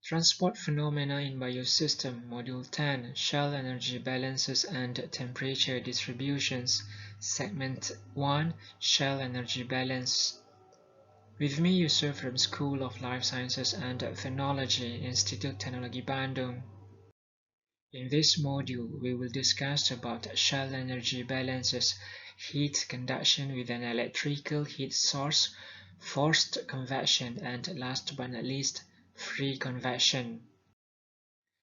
Transport Phenomena in Biosystem, Module 10, Shell Energy Balances and Temperature Distributions, Segment 1, Shell Energy Balance. With me, Yusuf from School of Life Sciences and Technology, Institut Teknologi Bandung. In this module, we will discuss about shell energy balances, heat conduction with an electrical heat source, forced convection, and last but not least, free convection.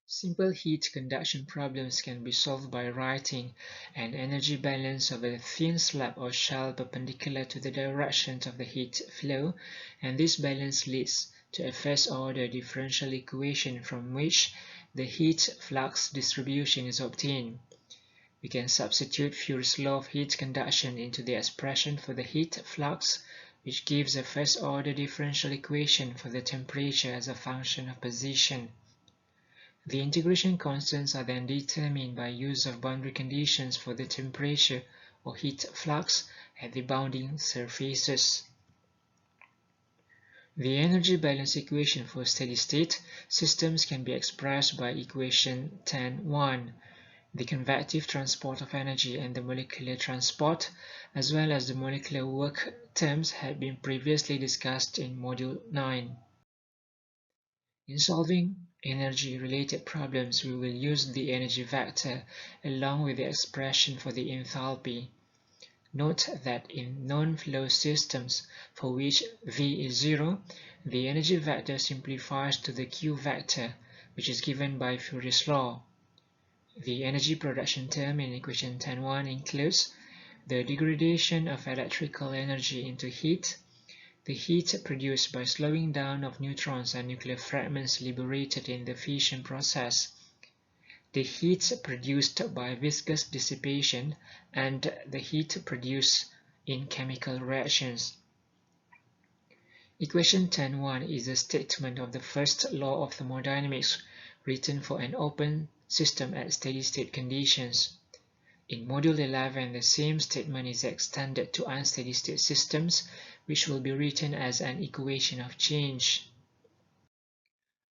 Simple heat conduction problems can be solved by writing an energy balance of a thin slab or shell perpendicular to the directions of the heat flow, and this balance leads to a first-order differential equation from which the heat flux distribution is obtained. We can substitute Furey's law of heat conduction into the expression for the heat flux, which gives a first-order differential equation for the temperature as a function of position. The integration constants are then determined by use of boundary conditions for the temperature or heat flux at the bounding surfaces. The energy balance equation for steady-state systems can be expressed by equation 10.1. The convective transport of energy and the molecular transport, as well as the molecular work terms, had been previously discussed in Module 9. In solving energy-related problems, we will use the energy vector along with the expression for the enthalpy. Note that in non-flow systems for which V is 0, the energy vector simplifies to the Q vector, which is given by Furey's law. The energy production term in equation 10.1 includes the degradation of electrical energy into heat, the heat produced by slowing down of neutrons and nuclear fragments liberated in the fission process, the heat produced by viscous dissipation, and the heat produced in chemical reactions. Equation 10.1 is a statement of the first law of thermodynamics written for an open system at steady-state conditions. In Module 11, the same statement is extended to unsteady-state systems, which will be written as an equation of change.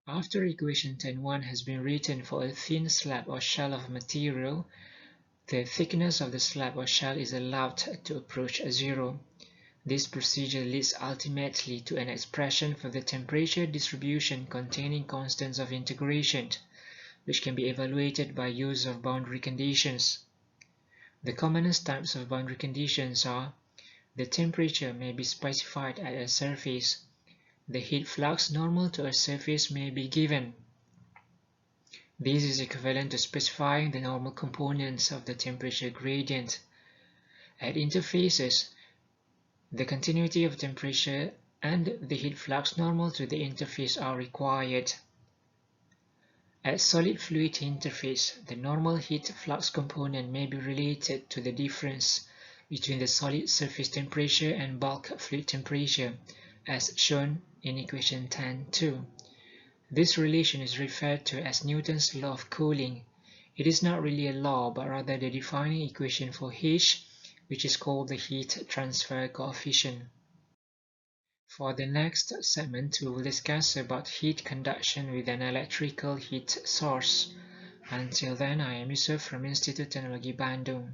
After equation 10.1 has been written for a thin slab or shell of material, the thickness of the slab or shell is allowed to approach 0. This procedure leads ultimately to an expression for the temperature distribution containing constants of integration, which can be evaluated by use of boundary conditions. The commonest types of boundary conditions are: the temperature may be specified at a surface. The heat flux normal to a surface may be given. This is equivalent to specifying the normal components of the temperature gradient. At interfaces, the continuity of temperature and the heat flux normal to the interface are required. At solid-fluid interface, the normal heat flux component may be related to the difference between the solid surface temperature and bulk fluid temperature, as shown in equation 10.2. This relation is referred to as Newton's law of cooling. It is not really a law, but rather the defining equation for H, which is called the heat transfer coefficient. For the next segment, we will discuss about heat conduction with an electrical heat source. Until then, I am Yusuf from Institut Teknologi Bandung.